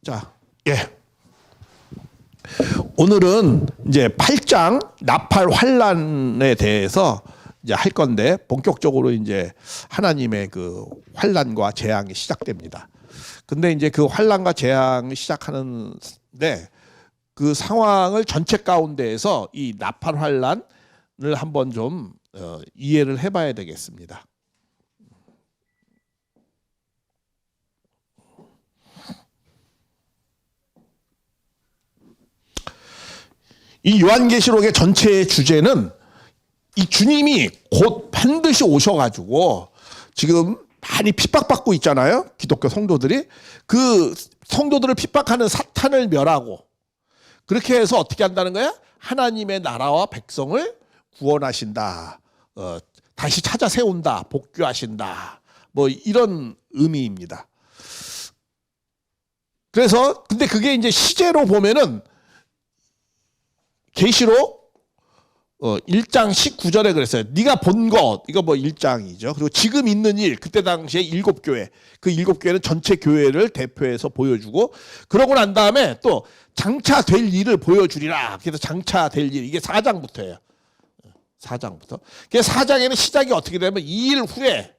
자, 예. 오늘은 이제 8장 나팔 환란에 대해서 이제 할 건데 본격적으로 이제 하나님의 그 환란과 재앙이 시작됩니다. 근데 이제 그 환란과 재앙이 시작하는데 그 상황을 전체 가운데에서 이 나팔 환란을 한번 좀 이해를 해봐야 되겠습니다. 이 요한계시록의 전체의 주제는 이 주님이 곧 반드시 오셔가지고 지금 많이 핍박받고 있잖아요. 기독교 성도들이. 그 성도들을 핍박하는 사탄을 멸하고 그렇게 해서 어떻게 한다는 거야? 하나님의 나라와 백성을 구원하신다. 다시 찾아 세운다. 복귀하신다. 뭐 이런 의미입니다. 그래서 근데 그게 이제 시제로 보면은 계시록 1장 19절에 그랬어요. 네가 본 것, 이거 뭐 1장이죠. 그리고 지금 있는 일, 그때 당시에 7교회, 그 7교회는 전체 교회를 대표해서 보여주고 그러고 난 다음에 또 장차 될 일을 보여주리라. 그래서 장차 될 일, 이게 4장부터예요. 4장부터. 그래서 4장에는 시작이 어떻게 되냐면 일 후에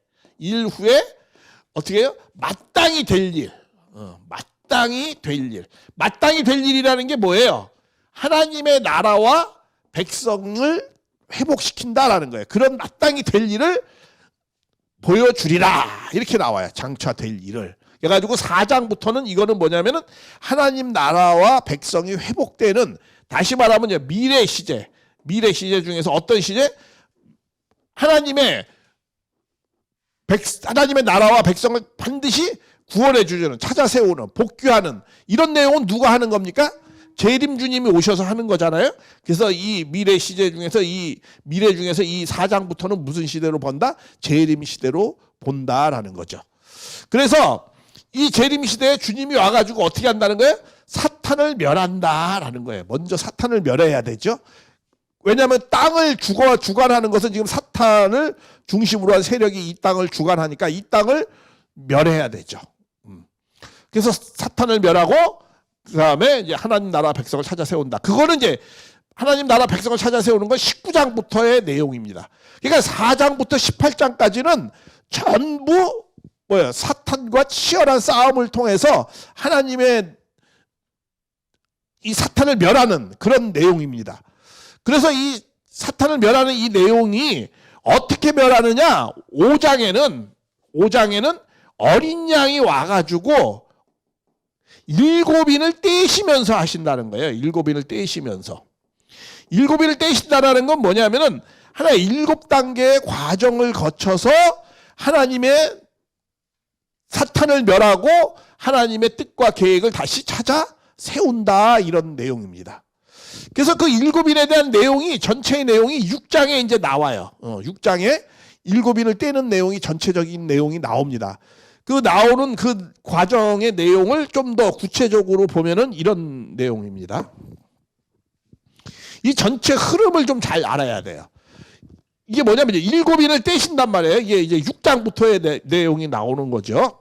어떻게 해요? 마땅히 될 일. 마땅히 될 일. 마땅히 될 일이라는 게 뭐예요? 하나님의 나라와 백성을 회복시킨다라는 거예요. 그런 마땅히 될 일을 보여주리라. 이렇게 나와요. 장차 될 일을. 그래가지고 4장부터는 이거는 뭐냐면은 하나님 나라와 백성이 회복되는, 다시 말하면 미래 시제. 미래 시제 중에서 어떤 시제? 하나님의 나라와 백성을 반드시 구원해 주려는, 찾아 세우는, 복귀하는 이런 내용은 누가 하는 겁니까? 재림 주님이 오셔서 하는 거잖아요. 그래서 이 미래 시제 중에서 이 4장부터는 무슨 시대로 본다? 재림 시대로 본다라는 거죠. 그래서 이 재림 시대에 주님이 와가지고 어떻게 한다는 거예요? 사탄을 멸한다라는 거예요. 먼저 사탄을 멸해야 되죠. 왜냐하면 땅을 주관하는 것은 지금 사탄을 중심으로 한 세력이 이 땅을 주관하니까 이 땅을 멸해야 되죠. 그래서 사탄을 멸하고 그 다음에 이제 하나님 나라 백성을 찾아 세운다. 그거는 이제 하나님 나라 백성을 찾아 세우는 건 19장부터의 내용입니다. 그러니까 4장부터 18장까지는 전부 사탄과 치열한 싸움을 통해서 하나님의 이 사탄을 멸하는 그런 내용입니다. 그래서 이 사탄을 멸하는 이 내용이 어떻게 멸하느냐? 5장에는 어린 양이 와가지고 7인을 떼시면서 하신다는 거예요. 7인을 떼시면서. 7인을 떼신다는 건 뭐냐면은 하나의 7단계의 과정을 거쳐서 하나님의 사탄을 멸하고 하나님의 뜻과 계획을 다시 찾아 세운다, 이런 내용입니다. 그래서 그 7인에 대한 내용이, 전체의 내용이 6장에 이제 나와요. 6장에 7인을 떼는 내용이, 전체적인 내용이 나옵니다. 그 나오는 그 과정의 내용을 좀 더 구체적으로 보면은 이런 내용입니다. 이 전체 흐름을 좀 잘 알아야 돼요. 이게 뭐냐면 7인을 떼신단 말이에요. 이게 이제 6장부터의 내용이 나오는 거죠.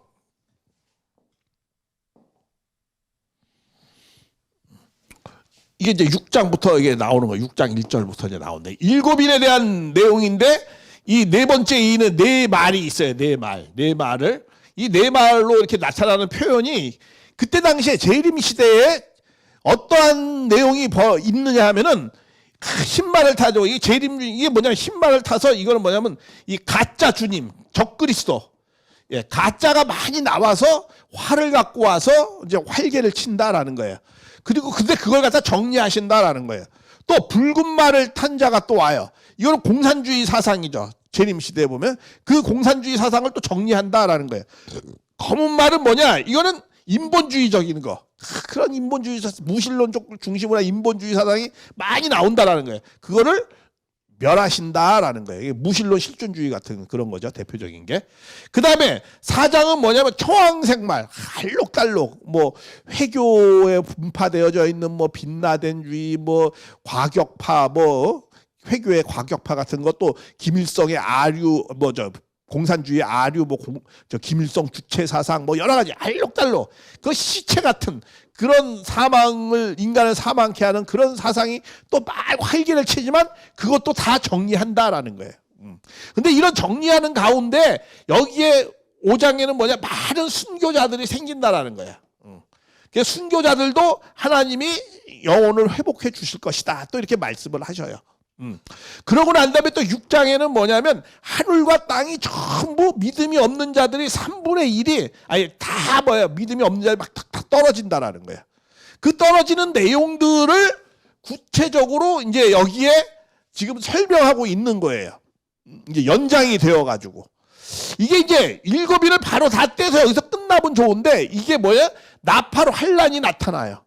이게 이제 6장부터 이게 나오는 거예요. 6장 1절부터 이제 나오는데 7인에 대한 내용인데 이 네 번째 이는 네 말이 있어요. 네 말을. 이 네 말로 이렇게 나타나는 표현이 그때 당시에 재림 시대에 어떠한 내용이 있느냐 하면은 흰말을 타죠. 이게 재림, 이게 뭐냐면 흰말을 타서 이거는 뭐냐면 이 가짜 주님, 적그리스도, 가짜가 많이 나와서 활을 갖고 와서 이제 활개를 친다라는 거예요. 그리고 근데 그걸 갖다 정리하신다라는 거예요. 또 붉은 말을 탄 자가 또 와요. 이거는 공산주의 사상이죠. 재림 시대에 보면 그 공산주의 사상을 또 정리한다라는 거예요. 검은 말은 뭐냐? 이거는 인본주의적인 거. 그런 인본주의 사상, 무신론 쪽 중심으로 한 인본주의 사상이 많이 나온다라는 거예요. 그거를 멸하신다라는 거예요. 이게 무신론 실존주의 같은 그런 거죠. 대표적인 게. 그 다음에 4장은 뭐냐면 청황색말, 알록달록, 뭐 회교에 분파되어져 있는 뭐 빛나된주의, 뭐 과격파, 뭐 회교의 과격파 같은 것도 김일성의 아류, 공산주의 아류 저 김일성 주체 사상 뭐 여러 가지 알록달록 그 시체 같은 그런 인간을 사망케 하는 그런 사상이 또 막 활기를 치지만 그것도 다 정리한다라는 거예요. 근데 이런 정리하는 가운데 여기에 5장에는 뭐냐, 많은 순교자들이 생긴다라는 거야. 순교자들도 하나님이 영혼을 회복해 주실 것이다, 또 이렇게 말씀을 하셔요. 그러고 난 다음에 또 6장에는 뭐냐면 하늘과 땅이 전부 믿음이 없는 자들이 3분의 1이 아예 다 믿음이 없는 자들이 막 탁탁 떨어진다라는 거야. 그 떨어지는 내용들을 구체적으로 이제 여기에 지금 설명하고 있는 거예요. 이제 연장이 되어가지고 이게 이제 7일을 바로 다 떼서 여기서 끝나면 좋은데 이게 뭐예요? 나팔 환란이 나타나요.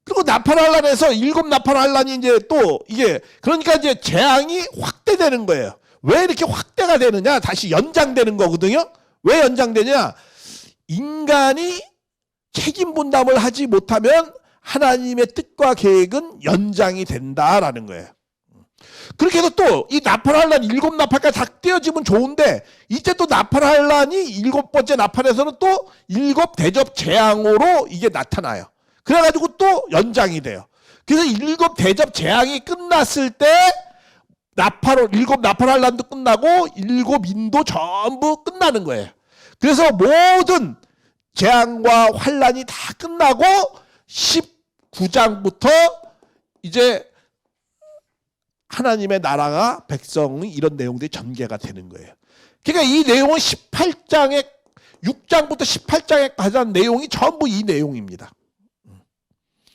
그리고 나팔 환란에서 7 나팔 환란이 이제 또 이게 그러니까 이제 재앙이 확대되는 거예요. 왜 이렇게 확대가 되느냐? 다시 연장되는 거거든요. 왜 연장되냐? 인간이 책임 분담을 하지 못하면 하나님의 뜻과 계획은 연장이 된다라는 거예요. 그렇게 해서 또 이 나팔 환란 7 나팔까지 다 떼어지면 좋은데 이제 또 나팔 환란이 7번째 나팔에서는 또 7 대접 재앙으로 이게 나타나요. 그래가지고 또 연장이 돼요. 그래서 7 대접 재앙이 끝났을 때 7 나팔 환란도 끝나고 7 인도 전부 끝나는 거예요. 그래서 모든 재앙과 환란이 다 끝나고 19장부터 이제 하나님의 나라가 백성이 이런 내용들이 전개가 되는 거예요. 그러니까 이 내용은 6장부터 18장에 가장 내용이 전부 이 내용입니다.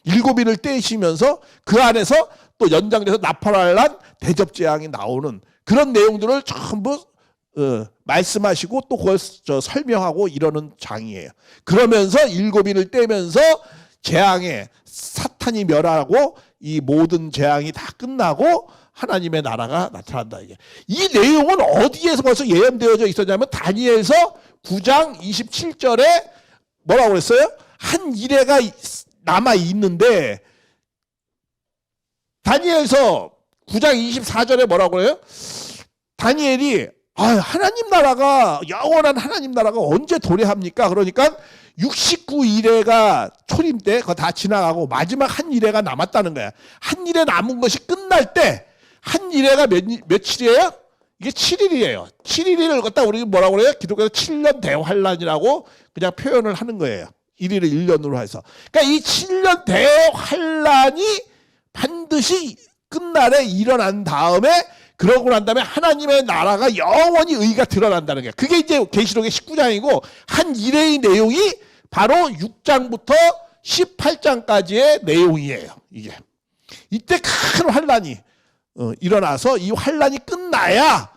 7일을 떼시면서 그 안에서 또 연장돼서 나팔환란 대접재앙이 나오는 그런 내용들을 전부 말씀하시고 또 그걸 설명하고 이러는 장이에요. 그러면서 7일을 떼면서 재앙에 사탄이 멸하고 이 모든 재앙이 다 끝나고 하나님의 나라가 나타난다. 이 내용은 어디에서 벌써 예언되어져 있었냐면 다니엘서 9장 27절에 뭐라고 그랬어요? 한 이레가 남아 있는데 다니엘서 9장 24절에 뭐라고 그래요? 다니엘이 하나님 나라가 영원한 하나님 나라가 언제 도래합니까? 그러니까 69일에가 초림 때 그거 다 지나가고 마지막 한 일회가 남았다는 거야. 한 일회 남은 것이 끝날 때 한 일회가 며칠이에요? 이게 7일이에요. 7일을 갖다 우리 뭐라고 그래요? 기독교에서 7년 대환란이라고 그냥 표현을 하는 거예요. 1일을 1년으로 해서. 그러니까 이 7년 대환란이 반드시 끝날에 일어난 다음에 그러고 난 다음에 하나님의 나라가 영원히 의가 드러난다는 거예요. 그게 이제 계시록의 19장이고 한 일회의 내용이 바로 6장부터 18장까지의 내용이에요. 이게 이때 큰 환란이 일어나서 이 환란이 끝나야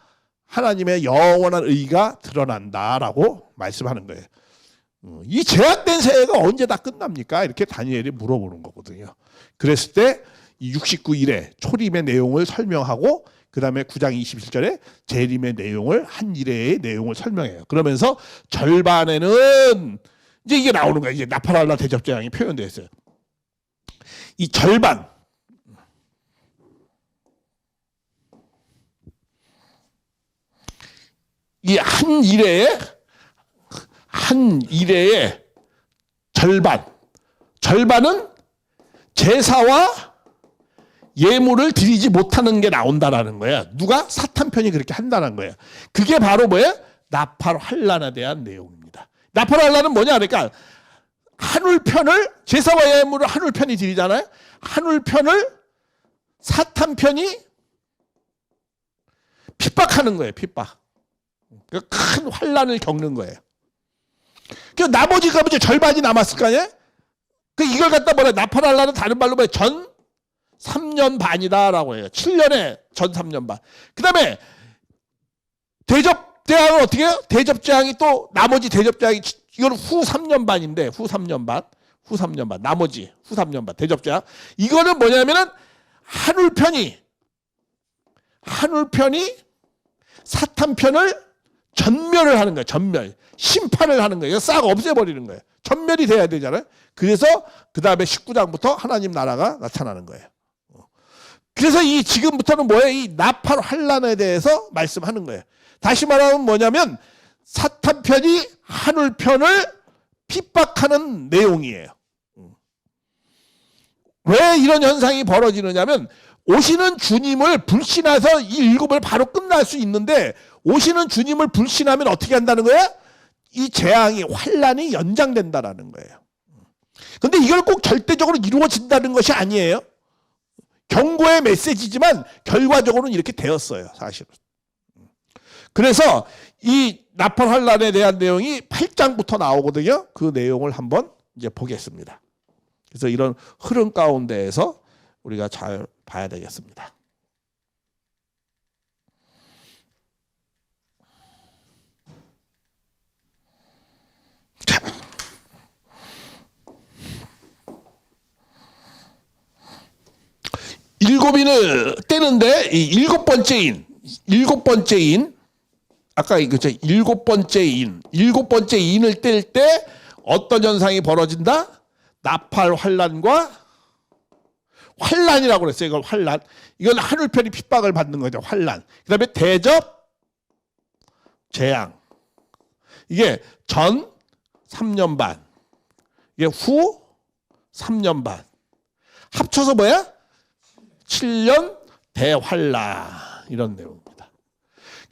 하나님의 영원한 의가 드러난다라고 말씀하는 거예요. 이 제한된 세계가 언제 다 끝납니까? 이렇게 다니엘이 물어보는 거거든요. 그랬을 때 이 69일의 초림의 내용을 설명하고 그 다음에 9장 27절에 재림의 내용을 한 일회의 내용을 설명해요. 그러면서 절반에는 이제 이게 나오는 거예요. 이제 나팔환란 대접재앙이 표현되어 있어요. 이 절반 이 한 일회의 절반은 제사와 예물을 드리지 못하는 게 나온다라는 거야. 누가? 사탄 편이 그렇게 한다는 거야. 그게 바로 뭐예요? 나팔 환란에 대한 내용입니다. 나팔 환란은 뭐냐? 그러니까 한울편을 제사와 예물을 한울편이 드리잖아요. 한울편을 사탄 편이 핍박하는 거예요. 핍박. 큰 환란을 겪는 거예요. 그 나머지가 이제 절반이 남았을 거 아니에요? 그 이걸 갖다 뭐래? 나팔 환란은 다른 말로 뭐예요? 전 3년 반이다라고 해요. 7년에 전 3년 반. 그 다음에 대접재앙은 어떻게 해요? 대접재앙이 또 나머지 대접재앙이 이거는 후 3년 반인데 후 3년 반 나머지 후 3년 반 대접재앙. 이거는 뭐냐면은 한울편이 사탄 편을 전멸을 하는 거예요. 전멸. 심판을 하는 거예요. 싹 없애버리는 거예요. 전멸이 돼야 되잖아요. 그래서 그 다음에 19장부터 하나님 나라가 나타나는 거예요. 그래서 이 지금부터는 뭐예요? 이 나팔 환란에 대해서 말씀하는 거예요. 다시 말하면 뭐냐면 사탄편이 하늘편을 핍박하는 내용이에요. 왜 이런 현상이 벌어지느냐면 오시는 주님을 불신해서 이 율법을 바로 끝날 수 있는데 오시는 주님을 불신하면 어떻게 한다는 거야? 이 재앙이 환란이 연장된다라는 거예요. 근데 이걸 꼭 절대적으로 이루어진다는 것이 아니에요. 경고의 메시지지만 결과적으로는 이렇게 되었어요, 사실은. 그래서 이 나팔 환란에 대한 내용이 8장부터 나오거든요. 그 내용을 한번 이제 보겠습니다. 그래서 이런 흐름 가운데에서 우리가 잘 봐야 되겠습니다. 자. 일곱인을 떼는데 이 일곱 번째 인 아까 이거죠. 일곱 번째 인을 뗄 때 어떤 현상이 벌어진다? 나팔 환란과 환란이라고 그랬어요. 이걸 환란. 이건 하늘편이 핍박을 받는 거죠. 환란. 그다음에 대접, 재앙. 이게 전 3년 반. 이게 후 3년 반. 합쳐서 뭐야? 7년 대환란. 이런 내용입니다.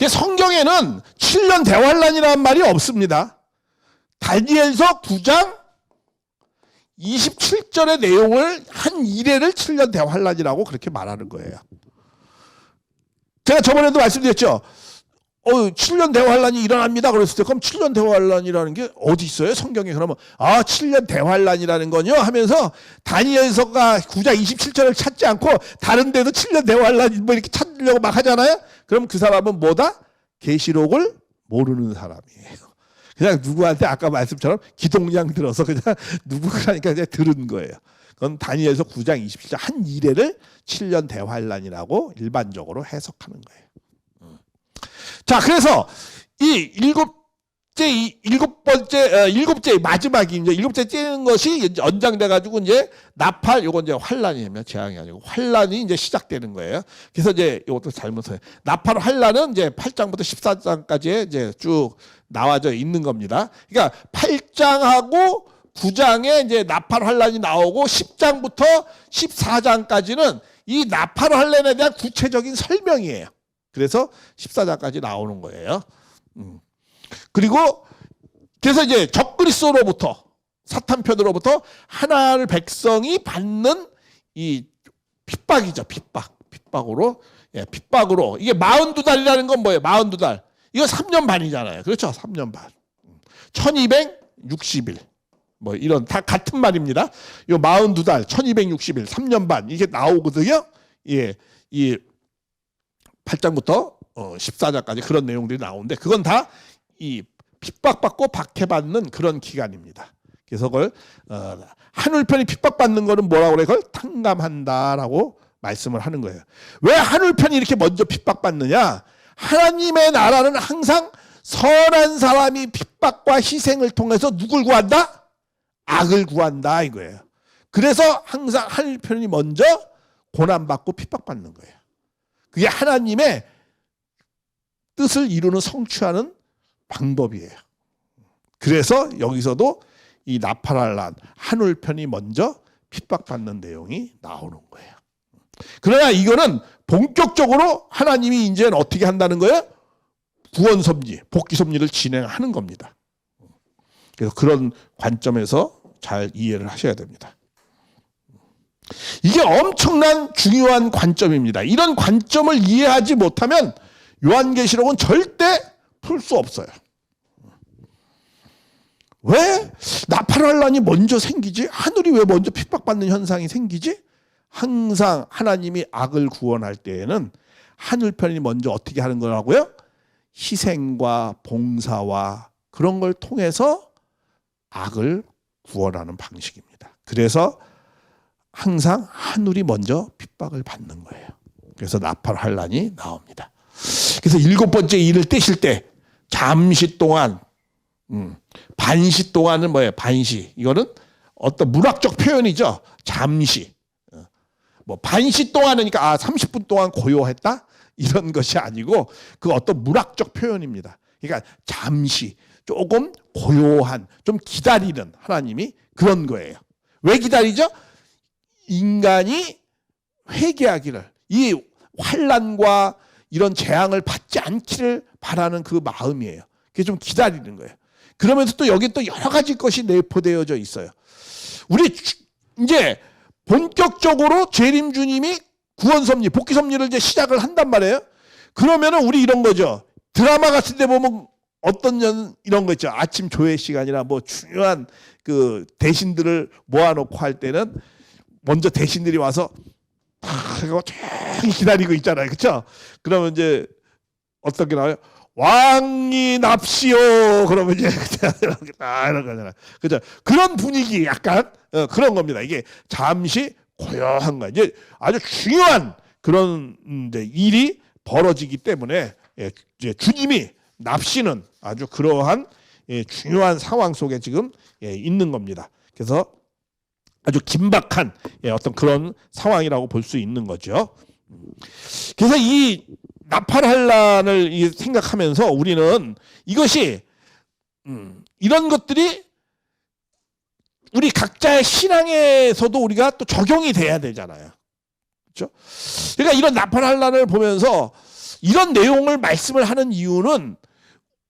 성경에는 7년 대환란이라는 말이 없습니다. 다니엘서 9장 27절의 내용을 한 이래를 7년 대환란이라고 그렇게 말하는 거예요. 제가 저번에도 말씀드렸죠. 7년 대환란이 일어납니다. 그랬을 때 그럼 7년 대환란이라는 게 어디 있어요? 성경에. 그러면 7년 대환란이라는 건요 하면서 다니엘서가 9장 27절을 찾지 않고 다른 데도 7년 대환란 뭐 이렇게 찾으려고 막 하잖아요. 그럼 그 사람은 뭐다? 계시록을 모르는 사람이에요. 그냥 누구한테 아까 말씀처럼 기동량 들어서 그냥 누구라니까 그냥 들은 거예요. 그건 다니엘서 9장 27절 한 이래를 7년 대환란이라고 일반적으로 해석하는 거예요. 자, 그래서 이 일곱째 마지막이 이제 일곱째 째는 것이 이제 연장돼 가지고 이제 나팔 요건 이제 환란이면 재앙이 아니고 환란이 이제 시작되는 거예요. 그래서 이제 이것도 잘못해요. 나팔 환란은 이제 8장부터 14장까지에 이제 쭉 나와져 있는 겁니다. 그러니까 8장하고 9장에 이제 나팔 환란이 나오고 10장부터 14장까지는 이 나팔 환란에 대한 구체적인 설명이에요. 그래서 14장까지 나오는 거예요. 그리고 그래서 이제 적그리스도로부터 사탄편으로부터 하나님 백성이 받는 이 핍박이죠. 핍박으로 이게 42달이라는 건 뭐예요? 42달. 이거 3년 반이잖아요. 그렇죠? 3년 반. 1260일. 뭐 이런 다 같은 말입니다. 이 42달, 1260일, 3년 반 이게 나오거든요. 예. 이 8장부터 14장까지 그런 내용들이 나오는데 그건 다 이 핍박받고 박해받는 그런 기간입니다. 그래서 그걸 하늘편이 핍박받는 거는 뭐라고 그래? 그걸 탕감한다라고 말씀을 하는 거예요. 왜 하늘편이 이렇게 먼저 핍박받느냐? 하나님의 나라는 항상 선한 사람이 핍박과 희생을 통해서 누굴 구한다? 악을 구한다 이거예요. 그래서 항상 하늘편이 먼저 고난받고 핍박받는 거예요. 그게 하나님의 뜻을 이루는 성취하는 방법이에요. 그래서 여기서도 이 나팔환란 하늘편이 먼저 핍박받는 내용이 나오는 거예요. 그러나 이거는 본격적으로 하나님이 이제는 어떻게 한다는 거예요? 구원 섭리, 복귀 섭리를 진행하는 겁니다. 그래서 그런 관점에서 잘 이해를 하셔야 됩니다. 이게 엄청난 중요한 관점입니다. 이런 관점을 이해하지 못하면 요한계시록은 절대 풀 수 없어요. 왜 나팔환란이 먼저 생기지? 하늘이 왜 먼저 핍박받는 현상이 생기지? 항상 하나님이 악을 구원할 때에는 하늘편이 먼저 어떻게 하는 거라고요? 희생과 봉사와 그런 걸 통해서 악을 구원하는 방식입니다. 그래서 항상 하늘이 먼저 핍박을 받는 거예요. 그래서 나팔환란이 나옵니다. 그래서 일곱 번째 일을 떼실 때 잠시 동안 반시 동안은 뭐예요? 반시. 이거는 어떤 문학적 표현이죠. 잠시. 뭐 반시 동안이니까 30분 동안 고요했다. 이런 것이 아니고 그 어떤 문학적 표현입니다. 그러니까 잠시 조금 고요한, 좀 기다리는 하나님이 그런 거예요. 왜 기다리죠? 인간이 회개하기를, 이 환난과 이런 재앙을 받지 않기를 바라는 그 마음이에요. 그게 좀 기다리는 거예요. 그러면서 또 여기 또 여러 가지 것이 내포되어져 있어요. 우리 이제 본격적으로 재림 주님이 구원 섭리, 복귀 섭리를 이제 시작을 한단 말이에요. 그러면은 우리 이런 거죠. 드라마 같은 데 보면 어떤 이런 거 있죠. 아침 조회 시간이나 뭐 중요한 그 대신들을 모아놓고 할 때는 먼저 대신들이 와서 탁 하고 저기 기다리고 있잖아요. 그렇죠? 그러면 이제 어떻게 나와요? 왕이 납시오. 그러면 이제 이런 거잖아요. 그죠? 그런 분위기 약간 그런 겁니다. 이게 잠시 고요한 거예요. 이제 아주 중요한 그런 이제 일이 벌어지기 때문에 이제 주님이 납시는 아주 그러한 중요한 상황 속에 지금 있는 겁니다. 그래서 아주 긴박한 어떤 그런 상황이라고 볼 수 있는 거죠. 그래서 이 나팔한란을 생각하면서 우리는 이것이 이런 것들이 우리 각자의 신앙에서도 우리가 또 적용이 돼야 되잖아요. 그렇죠? 그러니까 이런 나팔한란을 보면서 이런 내용을 말씀을 하는 이유는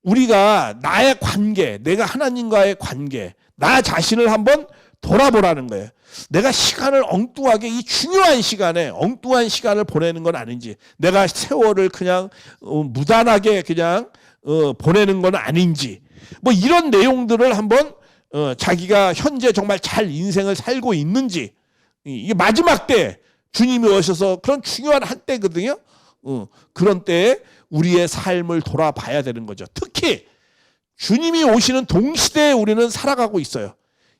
우리가 나의 관계, 내가 하나님과의 관계, 나 자신을 한번 돌아보라는 거예요. 내가 시간을 엉뚱하게 이 중요한 시간에 엉뚱한 시간을 보내는 건 아닌지, 내가 세월을 그냥 무단하게 그냥 보내는 건 아닌지, 뭐 이런 내용들을 한번 자기가 현재 정말 잘 인생을 살고 있는지, 이게 마지막 때 주님이 오셔서 그런 중요한 한때거든요. 그런 때에 우리의 삶을 돌아봐야 되는 거죠. 특히 주님이 오시는 동시대에 우리는 살아가고 있어요.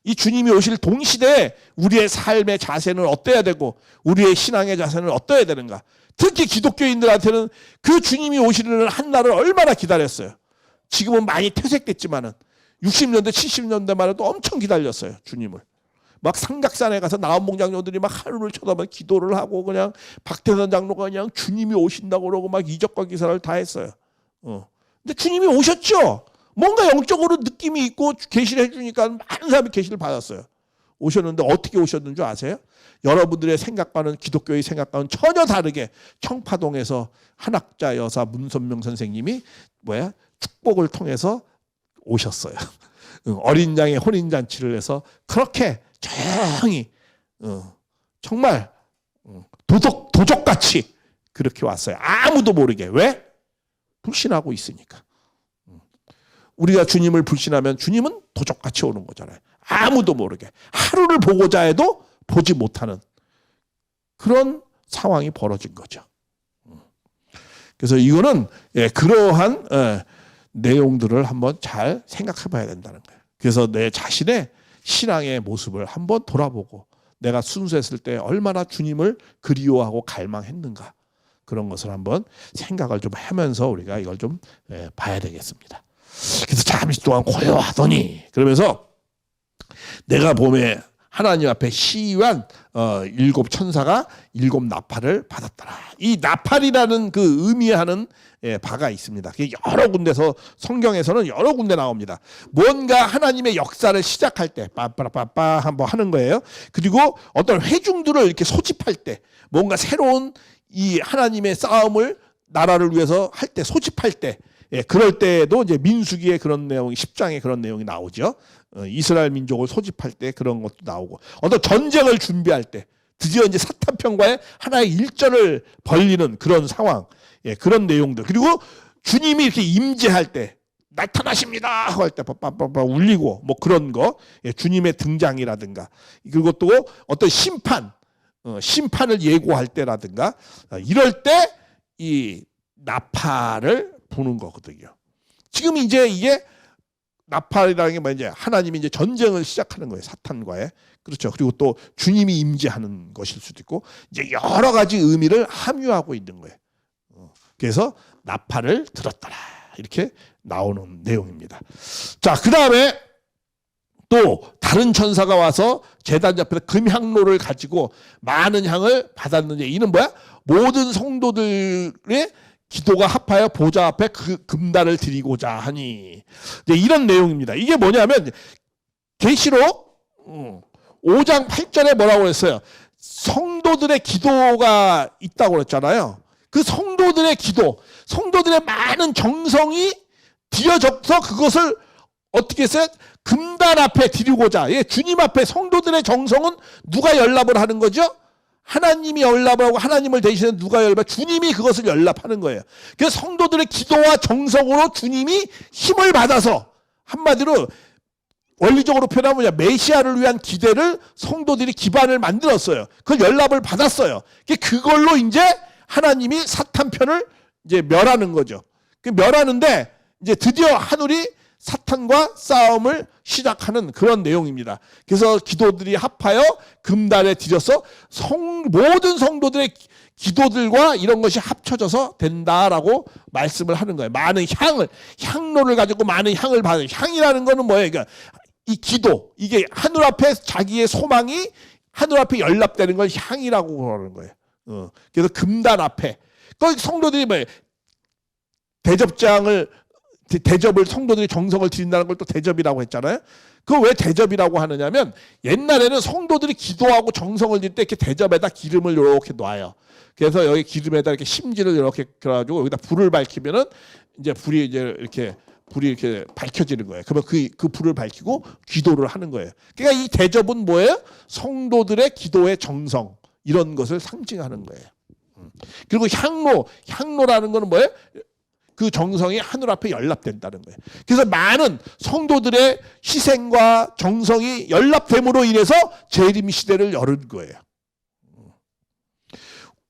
이 주님이 오실 동시대에 우리의 삶의 자세는 어때야 되고 우리의 신앙의 자세는 어때야 되는가. 특히 기독교인들한테는 그 주님이 오시는 한 날을 얼마나 기다렸어요. 지금은 많이 퇴색됐지만은 60년대 70년대만 해도 엄청 기다렸어요. 주님을. 막 삼각산에 가서 나원봉 장로들이 막 하늘을 쳐다보면 기도를 하고, 그냥 박태선 장로가 그냥 주님이 오신다고 그러고 막 이적과 기사를 다 했어요. 근데 주님이 오셨죠. 뭔가 영적으로 느낌이 있고 계시를 해주니까 많은 사람이 계시를 받았어요. 오셨는데 어떻게 오셨는 줄 아세요? 여러분들의 생각과는, 기독교의 생각과는 전혀 다르게 청파동에서 한학자 여사 문선명 선생님이 축복을 통해서 오셨어요. 어린 양의 혼인잔치를 해서 그렇게 조용히 정말 도적같이 그렇게 왔어요. 아무도 모르게. 왜? 불신하고 있으니까. 우리가 주님을 불신하면 주님은 도적같이 오는 거잖아요. 아무도 모르게. 하루를 보고자 해도 보지 못하는 그런 상황이 벌어진 거죠. 그래서 이거는 그러한 내용들을 한번 잘 생각해 봐야 된다는 거예요. 그래서 내 자신의 신앙의 모습을 한번 돌아보고 내가 순수했을 때 얼마나 주님을 그리워하고 갈망했는가, 그런 것을 한번 생각을 좀 하면서 우리가 이걸 좀 봐야 되겠습니다. 그래서 잠시 동안 고요하더니, 그러면서 내가 봄에 하나님 앞에 시위한 7 천사가 7 나팔을 받았더라. 이 나팔이라는 그 의미하는 바가 있습니다. 여러 군데서, 성경에서는 여러 군데 나옵니다. 뭔가 하나님의 역사를 시작할 때 빠빠라빠빠 한번 하는 거예요. 그리고 어떤 회중들을 이렇게 소집할 때, 뭔가 새로운 이 하나님의 싸움을 나라를 위해서 할 때, 소집할 때, 그럴 때에도 이제 민수기에 그런 내용이, 10장에 그런 내용이 나오죠. 이스라엘 민족을 소집할 때 그런 것도 나오고, 어떤 전쟁을 준비할 때, 드디어 이제 사탄편과의 하나의 일전을 벌리는 그런 상황, 그런 내용들. 그리고 주님이 이렇게 임재할 때, 나타나십니다 할 때 빠빠빠 울리고, 뭐 그런 거, 주님의 등장이라든가, 그리고 또 어떤 심판을 예고할 때라든가, 이럴 때 이 나팔을 부는 거거든요. 지금 이제 이게 나팔이라는 게 뭐냐, 하나님이 이제 전쟁을 시작하는 거예요, 사탄과의. 그렇죠. 그리고 또 주님이 임재하는 것일 수도 있고, 이제 여러 가지 의미를 함유하고 있는 거예요. 그래서 나팔을 들었더라, 이렇게 나오는 내용입니다. 자, 그 다음에 또 다른 천사가 와서 제단 옆에서 금향로를 가지고 많은 향을 받았느니 이는 뭐야? 모든 성도들의 기도가 합하여 보좌 앞에 그 금단을 드리고자 하니 이런 내용입니다. 이게 뭐냐면 계시록 5장 8절에 뭐라고 했어요? 성도들의 기도가 있다고 그랬잖아요. 그 성도들의 기도, 성도들의 많은 정성이 들여져서 그것을 어떻게 했어요? 금단 앞에 드리고자. 예, 주님 앞에 성도들의 정성은 누가 연락을 하는 거죠? 하나님이 연락을 하고 하나님을 대신해 누가 연락을? 주님이 그것을 연락하는 거예요. 그래서 성도들의 기도와 정성으로 주님이 힘을 받아서 한마디로 원리적으로 표현하면 뭐냐? 메시아를 위한 기대를 성도들이 기반을 만들었어요. 그걸 연락을 받았어요. 그걸로 이제 하나님이 사탄 편을 이제 멸하는 거죠. 멸하는데 이제 드디어 하늘이 사탄과 싸움을 시작하는 그런 내용입니다. 그래서 기도들이 합하여 금단에 들여서 모든 성도들의 기도들과 이런 것이 합쳐져서 된다라고 말씀을 하는 거예요. 많은 향로를 가지고 많은 향을 받는, 향이라는 거는 뭐예요? 그러니까 이 기도, 이게 하늘 앞에 자기의 소망이 하늘 앞에 연락되는 걸 향이라고 그러는 거예요. 그래서 금단 앞에 그 성도들이 뭐예요? 대접을 성도들이 정성을 드린다는 걸 또 대접이라고 했잖아요. 그거 왜 대접이라고 하느냐면 옛날에는 성도들이 기도하고 정성을 드릴 때 이렇게 대접에다 기름을 이렇게 놔요. 그래서 여기 기름에다 이렇게 심지를 이렇게 그래가지고 여기다 불을 밝히면은 이제 불이 이렇게 밝혀지는 거예요. 그러면 그 불을 밝히고 기도를 하는 거예요. 그러니까 이 대접은 뭐예요? 성도들의 기도의 정성 이런 것을 상징하는 거예요. 그리고 향로라는 거는 뭐예요? 그 정성이 하늘 앞에 연락된다는 거예요. 그래서 많은 성도들의 희생과 정성이 연락됨으로 인해서 재림 시대를 열은 거예요.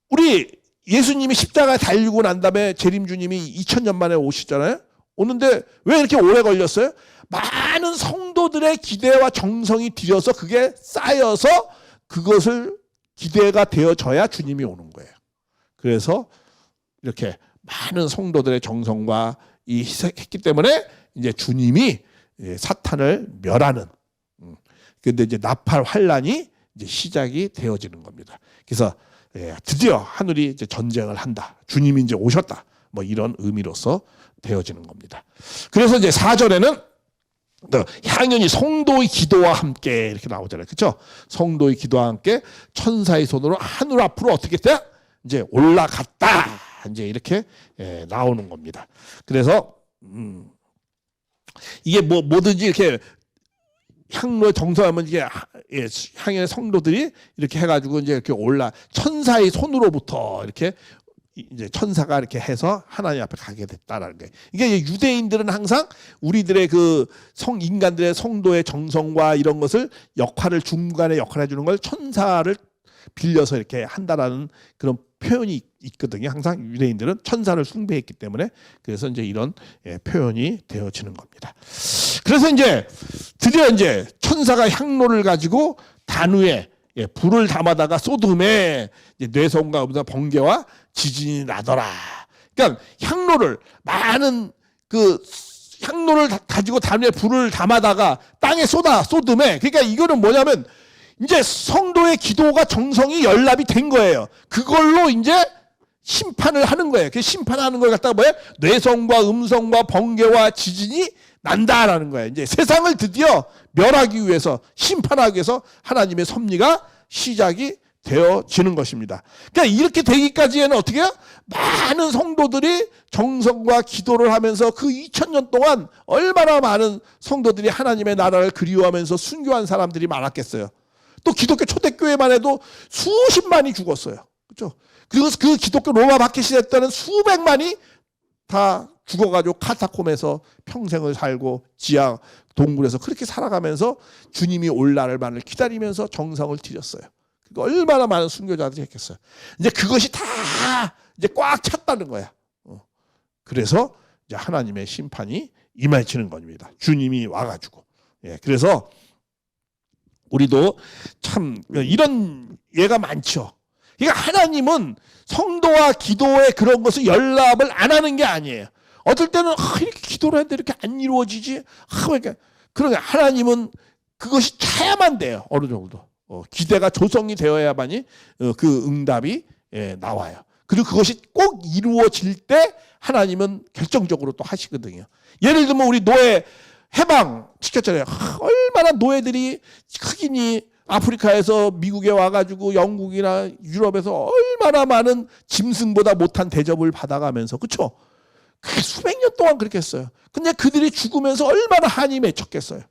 우리 예수님이 십자가에 달리고 난 다음에 재림 주님이 2000년 만에 오시잖아요. 오는데 왜 이렇게 오래 걸렸어요? 많은 성도들의 기대와 정성이 들여서 그게 쌓여서 그것을 기대가 되어져야 주님이 오는 거예요. 그래서 이렇게 많은 성도들의 정성과 이 희생했기 때문에 이제 주님이 사탄을 멸하는 근데 이제 나팔 환란이 이제 시작이 되어지는 겁니다. 그래서 드디어 하늘이 이제 전쟁을 한다. 주님이 이제 오셨다. 뭐 이런 의미로서 되어지는 겁니다. 그래서 이제 4절에는 향연이 성도의 기도와 함께 이렇게 나오잖아요. 그렇죠? 성도의 기도와 함께 천사의 손으로 하늘 앞으로 어떻게 돼? 이제 올라갔다. 이제 이렇게 나오는 겁니다. 그래서 이게 뭐든지 이렇게 향로에 정성하면 이게 향연의 성도들이 이렇게 해가지고 이제 이렇게 천사의 손으로부터 이렇게 이제 천사가 이렇게 해서 하나님 앞에 가게 됐다라는 거예요. 이게 유대인들은 항상 우리들의 인간들의 성도의 정성과 이런 것을 중간에 역할을 해주는 걸 천사를 빌려서 이렇게 한다라는 그런 표현이 있거든요. 항상 유대인들은 천사를 숭배했기 때문에 그래서 이제 이런 표현이 되어지는 겁니다. 그래서 이제 드디어 이제 천사가 향로를 가지고 단위에 불을 담아다가 쏟음에 뇌성과 번개와 지진이 나더라. 그러니까 향로를 가지고 단위에 불을 담아다가 땅에 쏟음에 그러니까 이거는 뭐냐면 이제 성도의 기도가 정성이 연락이 된 거예요. 그걸로 이제 심판을 하는 거예요. 그 심판하는 걸 갖다가 뭐예요? 뇌성과 음성과 번개와 지진이 난다라는 거예요. 이제 세상을 드디어 멸하기 위해서 심판하기 위해서 하나님의 섭리가 시작이 되어지는 것입니다. 그러니까 이렇게 되기까지에는 어떻게 해요? 많은 성도들이 정성과 기도를 하면서 그 2000년 동안 얼마나 많은 성도들이 하나님의 나라를 그리워하면서 순교한 사람들이 많았겠어요. 또 기독교 초대교회만 해도 수십만이 죽었어요. 그렇죠? 그리고 그 기독교 로마 박해시대 때는 수백만이 다 죽어가지고 카타콤에서 평생을 살고 지하 동굴에서 그렇게 살아가면서 주님이 올 날만을 기다리면서 정성을 들였어요. 그러니까 얼마나 많은 순교자들이 했겠어요. 이제 그것이 다 이제 꽉 찼다는 거야. 그래서 이제 하나님의 심판이 임해지는 겁니다. 주님이 와가지고. 그래서 우리도 참 이런 예가 많죠. 그러니까 하나님은 성도와 기도의 그런 것을 연락을 안 하는 게 아니에요. 어떨 때는 이렇게 기도를 했는데 이렇게 안 이루어지지. 그러니까 하나님은 그것이 차야만 돼요. 어느 정도. 기대가 조성이 되어야만이 그 응답이 나와요. 그리고 그것이 꼭 이루어질 때 하나님은 결정적으로 또 하시거든요. 예를 들면 우리 노예 해방 시켰잖아요. 얼마나 노예들이 흑인이 아프리카에서 미국에 와가지고 영국이나 유럽에서 얼마나 많은 짐승보다 못한 대접을 받아가면서, 그쵸? 그게 수백 년 동안 그렇게 했어요. 근데 그들이 죽으면서 얼마나 한이 맺혔겠어요.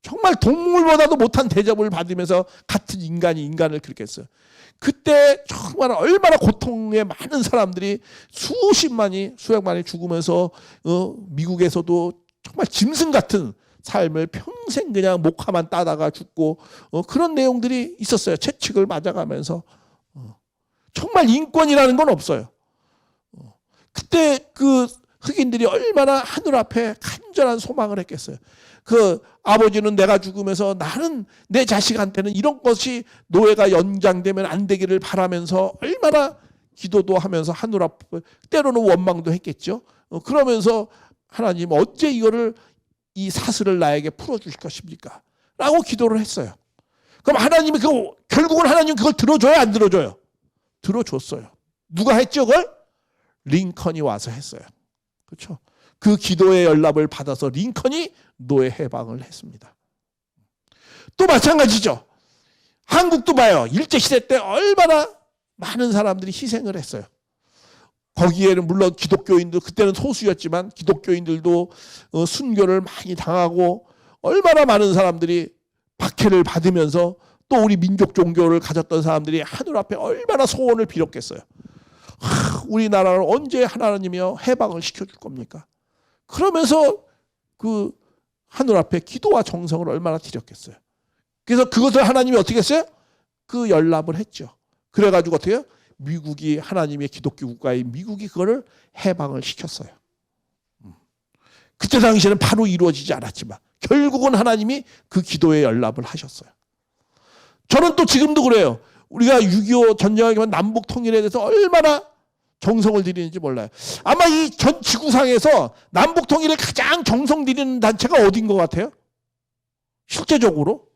정말 동물보다도 못한 대접을 받으면서 같은 인간이 인간을 그렇게 했어요. 그때 정말 얼마나 고통에 많은 사람들이 수십만이 수백만이 죽으면서 미국에서도 정말 짐승 같은 삶을 평생 그냥 목화만 따다가 죽고 그런 내용들이 있었어요. 채찍을 맞아가면서. 정말 인권이라는 건 없어요. 그때 그 흑인들이 얼마나 하늘 앞에 간절한 소망을 했겠어요. 그 아버지는 내가 죽으면서 나는 내 자식한테는 이런 것이 노예가 연장되면 안 되기를 바라면서 얼마나 기도도 하면서 하늘 앞에 때로는 원망도 했겠죠. 그러면서 하나님 언제 이거를 이 사슬을 나에게 풀어주실 것입니까? 라고 기도를 했어요. 그럼 하나님이 결국은 하나님 그걸 들어줘요, 안 들어줘요? 들어줬어요. 누가 했죠, 그걸? 링컨이 와서 했어요. 그렇죠? 그 기도의 연락을 받아서 링컨이 노예 해방을 했습니다. 또 마찬가지죠. 한국도 봐요. 일제시대 때 얼마나 많은 사람들이 희생을 했어요. 거기에는 물론 기독교인들, 그때는 소수였지만 기독교인들도 순교를 많이 당하고 얼마나 많은 사람들이 박해를 받으면서 또 우리 민족 종교를 가졌던 사람들이 하늘 앞에 얼마나 소원을 빌었겠어요. 우리나라를 언제 하나님이여 해방을 시켜줄 겁니까? 그러면서 그 하늘 앞에 기도와 정성을 얼마나 드렸겠어요. 그래서 그것을 하나님이 어떻게 했어요? 그 연락을 했죠. 그래가지고 어떻게 해요? 미국이 하나님의 기독교 국가인 미국이 그거를 해방을 시켰어요. 그때 당시에는 바로 이루어지지 않았지만 결국은 하나님이 그 기도에 연락을 하셨어요. 저는 또 지금도 그래요. 우리가 6.25 전쟁하기만 남북 통일에 대해서 얼마나 정성을 들이는지 몰라요. 아마 이 전 지구상에서 남북 통일에 가장 정성 들이는 단체가 어딘 것 같아요? 실제적으로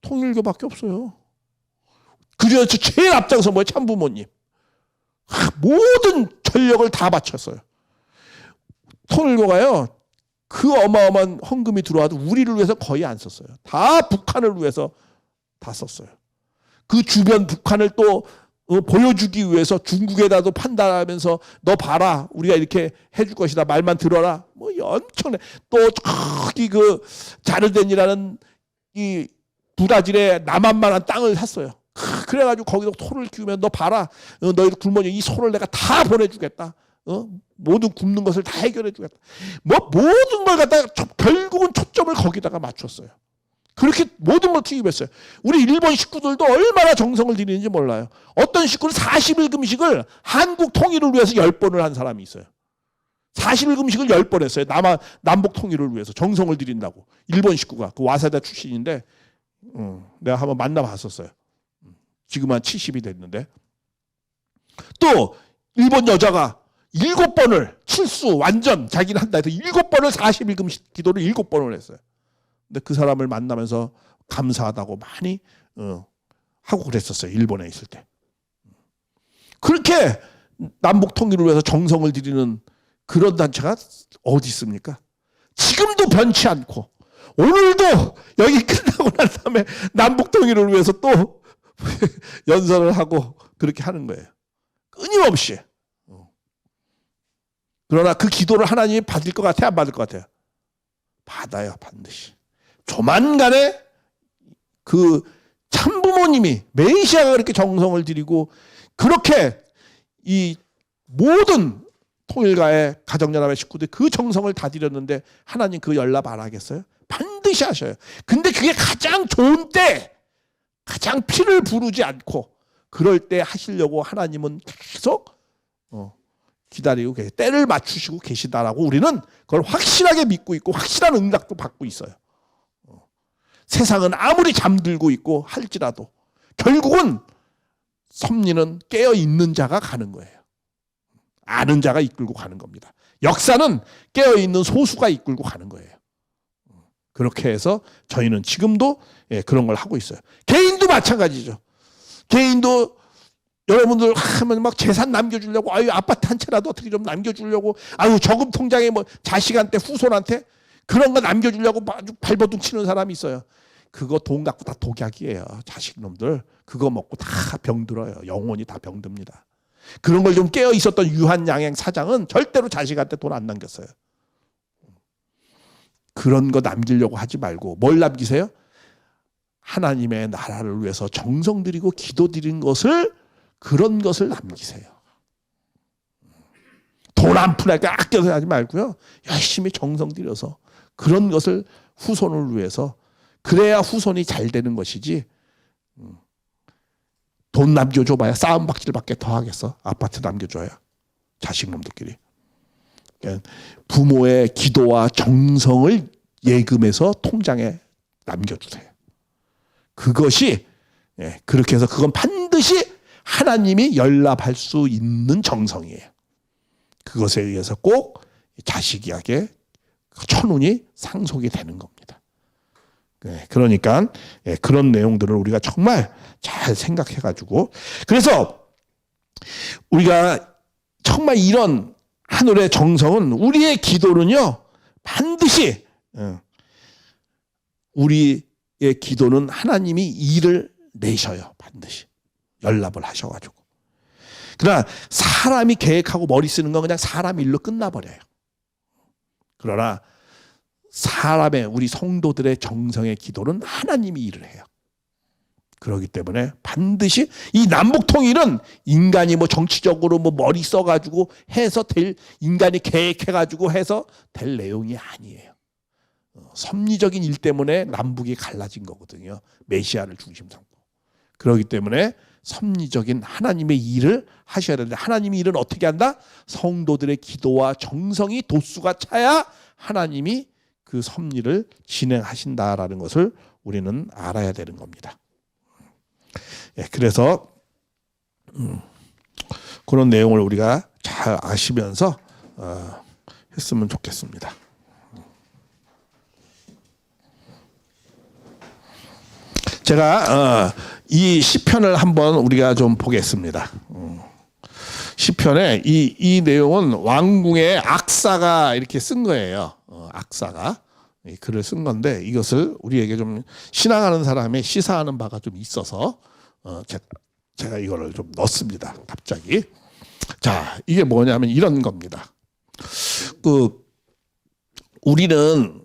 통일교밖에 없어요. 그래서 제일 앞장서 뭐예요? 참부모님. 모든 전력을 다 바쳤어요. 통일교가요, 그 어마어마한 헌금이 들어와도 우리를 위해서 거의 안 썼어요. 다 북한을 위해서 다 썼어요. 그 주변 북한을 또 보여주기 위해서 중국에다도 판단하면서 너 봐라, 우리가 이렇게 해줄 것이다, 말만 들어라. 뭐 엄청나. 또 저기 그 자르덴이라는 이 브라질의 남한만한 땅을 샀어요. 그래가지고 거기서 소를 키우면 너 봐라, 너희들 굶으니 이 소를 내가 다 보내주겠다. 모든 굶는 것을 다 해결해주겠다. 뭐 모든 걸 갖다가 결국은 초점을 거기다가 맞췄어요. 그렇게 모든 걸 투입했어요. 우리 일본 식구들도 얼마나 정성을 들이는지 몰라요. 어떤 식구는 40일 금식을 한국 통일을 위해서 10번을 한 사람이 있어요. 40일 금식을 10번 했어요. 남북 통일을 위해서 정성을 들인다고. 일본 식구가 그 와사다 출신인데 내가 한번 만나봤었어요. 지금 한 70이 됐는데. 또 일본 여자가 7번을 칠수 완전 자기는 한다 해서 7번을 40일 금식 기도를 7번을 했어요. 근데 그 사람을 만나면서 감사하다고 많이 하고 그랬었어요. 일본에 있을 때. 그렇게 남북 통일을 위해서 정성을 들이는 그런 단체가 어디 있습니까? 지금도 변치 않고 오늘도 여기 끝나고 난 다음에 남북 통일을 위해서 또 연설을 하고 그렇게 하는 거예요. 끊임없이. 그러나 그 기도를 하나님이 받을 것 같아요? 안 받을 것 같아요? 받아요, 반드시. 조만간에 그 참부모님이 메시아가 그렇게 정성을 들이고 그렇게 이 모든 통일가의 가정연합의 식구들이 그 정성을 다 들였는데 하나님 그 연락 안 하겠어요? 반드시 하셔요. 근데 그게 가장 좋은 때, 가장 피를 부르지 않고 그럴 때 하시려고 하나님은 계속 기다리고 계세요. 때를 맞추시고 계시다라고 우리는 그걸 확실하게 믿고 있고 확실한 응답도 받고 있어요. 세상은 아무리 잠들고 있고 할지라도 결국은 섭리는 깨어있는 자가 가는 거예요. 아는 자가 이끌고 가는 겁니다. 역사는 깨어있는 소수가 이끌고 가는 거예요. 그렇게 해서 저희는 지금도 그런 걸 하고 있어요. 개인도 마찬가지죠. 개인도 여러분들 하면 막 재산 남겨주려고, 아유 아파트 한 채라도 어떻게 좀 남겨주려고, 아유 저금 통장에 뭐 자식한테 후손한테 그런 거 남겨주려고 아주 발버둥 치는 사람이 있어요. 그거 돈 갖고 다 독약이에요. 자식놈들 그거 먹고 다 병들어요. 영혼이 다 병듭니다. 그런 걸 좀 깨어 있었던 유한양행 사장은 절대로 자식한테 돈 안 남겼어요. 그런 거 남기려고 하지 말고 뭘 남기세요? 하나님의 나라를 위해서 정성 들이고 기도 드린 것을, 그런 것을 남기세요. 돈 한 푼에 아껴서 하지 말고요. 열심히 정성 들여서 그런 것을 후손을 위해서, 그래야 후손이 잘 되는 것이지. 돈 남겨줘봐야 싸움박질밖에 더 하겠어. 아파트 남겨줘야 자식놈들끼리. 그러니까 부모의 기도와 정성을 예금해서 통장에 남겨주세요. 그것이, 그렇게 해서 그건 반드시 하나님이 연락할 수 있는 정성이에요. 그것에 의해서 꼭 자식에게 천운이 상속이 되는 겁니다. 그러니까 그런 내용들을 우리가 정말 잘 생각해가지고, 그래서 우리가 정말 이런 하늘의 정성은, 우리의 기도는요 반드시, 우리의 기도는 하나님이 일을 내셔요. 반드시 연락을 하셔가지고. 그러나 사람이 계획하고 머리 쓰는 건 그냥 사람 일로 끝나버려요. 그러나 사람의, 우리 성도들의 정성의 기도는 하나님이 일을 해요. 그렇기 때문에 반드시 이 남북통일은 인간이 뭐 정치적으로 뭐 머리 써가지고 해서 될, 인간이 계획해가지고 해서 될 내용이 아니에요. 섭리적인 일 때문에 남북이 갈라진 거거든요. 메시아를 중심 삼고. 그렇기 때문에 섭리적인 하나님의 일을 하셔야 되는데, 하나님의 일은 어떻게 한다? 성도들의 기도와 정성이 도수가 차야 하나님이 그 섭리를 진행하신다라는 것을 우리는 알아야 되는 겁니다. 그래서 그런 내용을 우리가 잘 아시면서 했으면 좋겠습니다. 제가 이 시편을 한번 우리가 좀 보겠습니다. 시편에 이 내용은 왕궁의 악사가 이렇게 쓴 거예요. 악사가 글을 쓴 건데, 이것을 우리에게 좀 신앙하는 사람의 시사하는 바가 좀 있어서 제가 이거를 좀 넣습니다. 갑자기. 자, 이게 뭐냐면 이런 겁니다. 우리는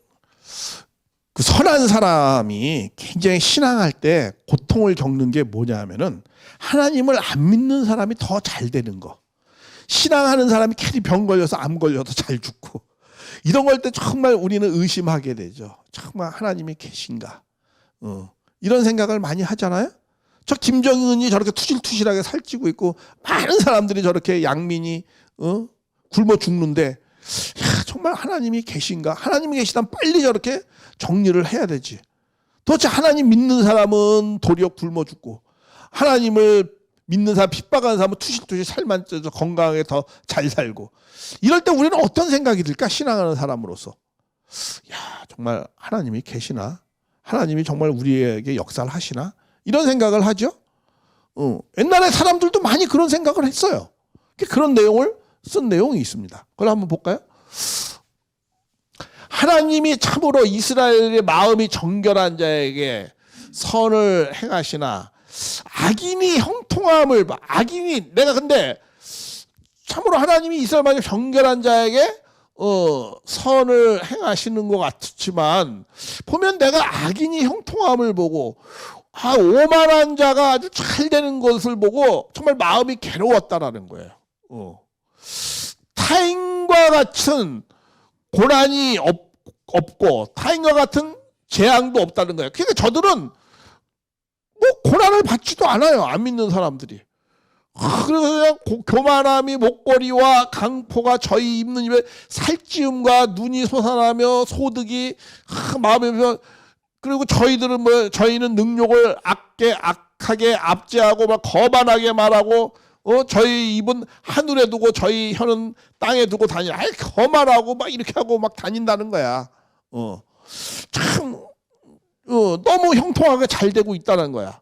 그 선한 사람이 굉장히 신앙할 때 고통을 겪는 게 뭐냐면은 하나님을 안 믿는 사람이 더 잘 되는 거. 신앙하는 사람이 괜히 병 걸려서 암 걸려도 잘 죽고, 이런 걸 때 정말 우리는 의심하게 되죠. 정말 하나님이 계신가? 이런 생각을 많이 하잖아요. 저 김정은이 저렇게 투실투실하게 살찌고 있고, 많은 사람들이 저렇게 양민이 굶어 죽는데, 정말 하나님이 계신가? 하나님이 계시다면 빨리 저렇게 정리를 해야 되지. 도대체 하나님 믿는 사람은 도리어 굶어 죽고, 하나님을 믿는 사람, 핍박하는 사람은 투실투실 살만 쪄서 건강하게 더 잘 살고, 이럴 때 우리는 어떤 생각이 들까? 신앙하는 사람으로서. 야, 정말 하나님이 계시나? 하나님이 정말 우리에게 역사를 하시나? 이런 생각을 하죠. 옛날에 사람들도 많이 그런 생각을 했어요. 그런 내용을 쓴 내용이 있습니다. 그걸 한번 볼까요? 하나님이 참으로 이스라엘의 마음이 정결한 자에게 선을 행하시나, 악인이 형통함을, 악인이, 내가 근데 참으로 하나님이 이스라엘 마음이 정결한 자에게 선을 행하시는 것 같지만, 보면 내가 악인이 형통함을 보고, 오만한 자가 아주 잘 되는 것을 보고 정말 마음이 괴로웠다라는 거예요. 타인과 같은 고난이 없고 타인과 같은 재앙도 없다는 거예요. 그러니까 저들은 뭐 고난을 받지도 않아요. 안 믿는 사람들이. 그래서 그냥 교만함이 목걸이와 강포가 저희 입는 입에 살찌움과 눈이 솟아나며 소득이 마음에, 그리고 저희들은 저희는 능욕을 악하게 압제하고 막 거만하게 말하고, 저희 입은 하늘에 두고 저희 혀는 땅에 두고 다니라. 거만하고 막 이렇게 하고 막 다닌다는 거야. 참 너무 형통하게 잘 되고 있다는 거야.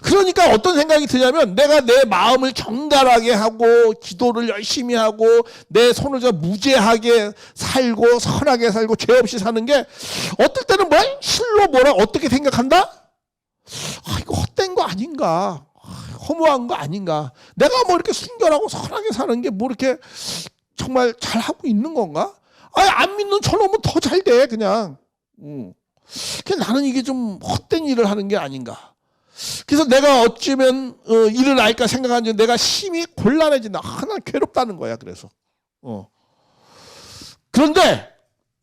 그러니까 어떤 생각이 드냐면 내가 내 마음을 정갈하게 하고 기도를 열심히 하고 내 손을 무죄하게 살고 선하게 살고 죄 없이 사는 게 어떨 때는 실로 뭐라 어떻게 생각한다? 이거 헛된 거 아닌가? 허무한 거 아닌가? 내가 뭐 이렇게 순결하고 선하게 사는 게 뭐 이렇게 정말 잘하고 있는 건가? 안 믿는 저놈은 더 잘 돼 그냥. 나는 이게 좀 헛된 일을 하는 게 아닌가? 그래서 내가 어쩌면 일을 알까 생각하는데 내가 심히 곤란해진다. 난 괴롭다는 거야. 그래서 그런데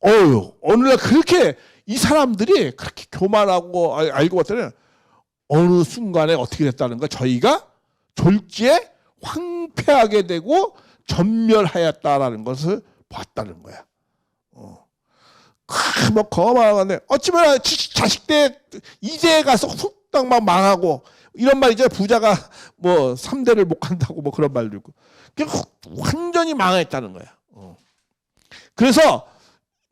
어느 날 그렇게 이 사람들이 그렇게 교만하고 알고 봤더니 어느 순간에 어떻게 됐다는 거야. 저희가 졸지에 황폐하게 되고 전멸하였다라는 것을 봤다는 거야. 뭐 거만한데 어찌면 자식 때 이제 가서 훅딱 막 망하고 이런 말 이제 부자가 뭐 3대를 못 간다고 뭐 그런 말도 있고 완전히 망했다는 거야. 그래서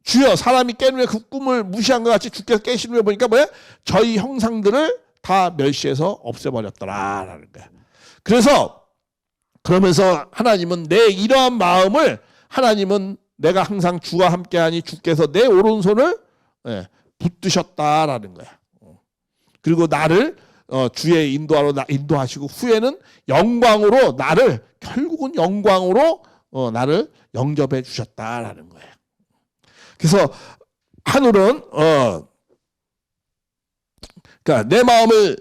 주여 사람이 깨는 그 꿈을 무시한 것 같이 주께서 깨시는 걸 보니까 뭐야? 저희 형상들을 다 멸시해서 없애버렸더라라는 거야. 그래서 그러면서 하나님은 내 이러한 마음을 하나님은 내가 항상 주와 함께하니 주께서 내 오른손을 붙드셨다라는 거야. 그리고 나를 주의 인도하러 인도하시고 후에는 영광으로 나를 결국은 영광으로 나를 영접해 주셨다라는 거예요. 그래서 하늘은 그러니까 내 마음을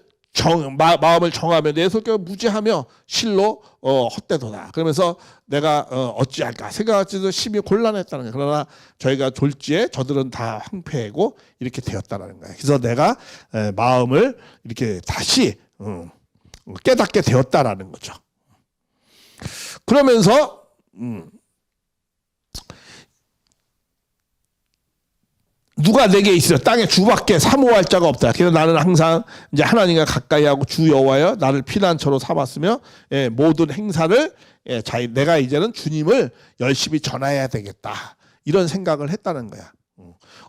정하며 내 성격을 무지하며 실로 헛되도다. 그러면서 내가 어찌할까 생각할지도 심히 곤란했다는 거예요. 그러나 저희가 졸지에 저들은 다 황폐하고 이렇게 되었다는 거예요. 그래서 내가 마음을 이렇게 다시 깨닫게 되었다라는 거죠. 그러면서 누가 내게 있으려 땅에 주밖에 사모할 자가 없다. 그래서 나는 항상 이제 하나님과 가까이하고 주 여호와여 나를 피난처로 삼았으며 모든 행사를 내가 이제는 주님을 열심히 전해야 되겠다. 이런 생각을 했다는 거야.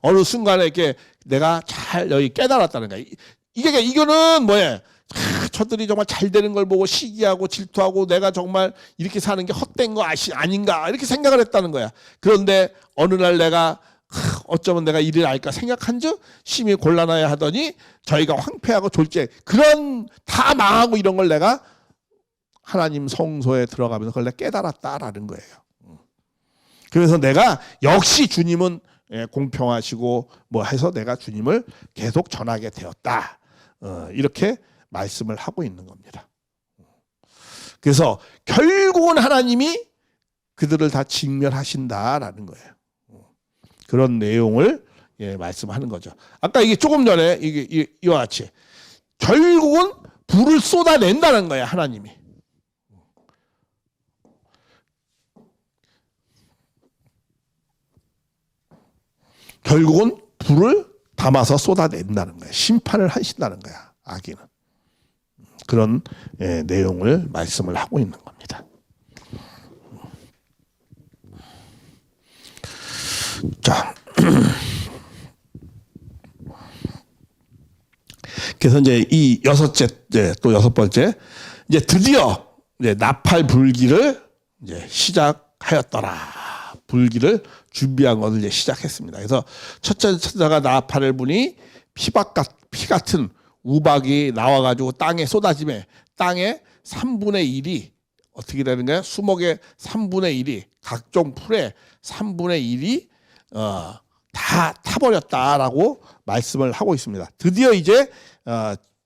어느 순간에 이렇게 내가 잘 여기 깨달았다는 거야. 이거는 뭐야? 저들이 정말 잘 되는 걸 보고 시기하고 질투하고 내가 정말 이렇게 사는 게 헛된 거 아닌가 이렇게 생각을 했다는 거야. 그런데 어느 날 내가 어쩌면 내가 이를 알까 생각한즉 심히 곤란하여 하더니 저희가 황폐하고 졸지에 그런 다 망하고 이런 걸 내가 하나님 성소에 들어가면서 그걸 내가 깨달았다라는 거예요. 그래서 내가 역시 주님은 공평하시고 뭐 해서 내가 주님을 계속 전하게 되었다. 이렇게 말씀을 하고 있는 겁니다. 그래서 결국은 하나님이 그들을 다 직멸하신다라는 거예요. 그런 내용을 말씀하는 거죠. 아까 이게 조금 전에 이와 같이 결국은 불을 쏟아낸다는 거예요. 하나님이. 결국은 불을 담아서 쏟아낸다는 거예요. 심판을 하신다는 거야. 악인은. 그런 내용을 말씀을 하고 있는 겁니다. 자, 그래서 이제 이 또 여섯 번째, 이제 드디어 이제 나팔 불기를 이제 시작하였더라. 불기를 준비한 것을 이제 시작했습니다. 그래서 첫째 천사가 나팔을 부니 피 같은 우박이 나와가지고 땅에 쏟아지매 땅의 3분의 1이 어떻게 되는 거야? 수목의 3분의 1이 각종 풀의 3분의 1이 다 타버렸다라고 말씀을 하고 있습니다. 드디어 이제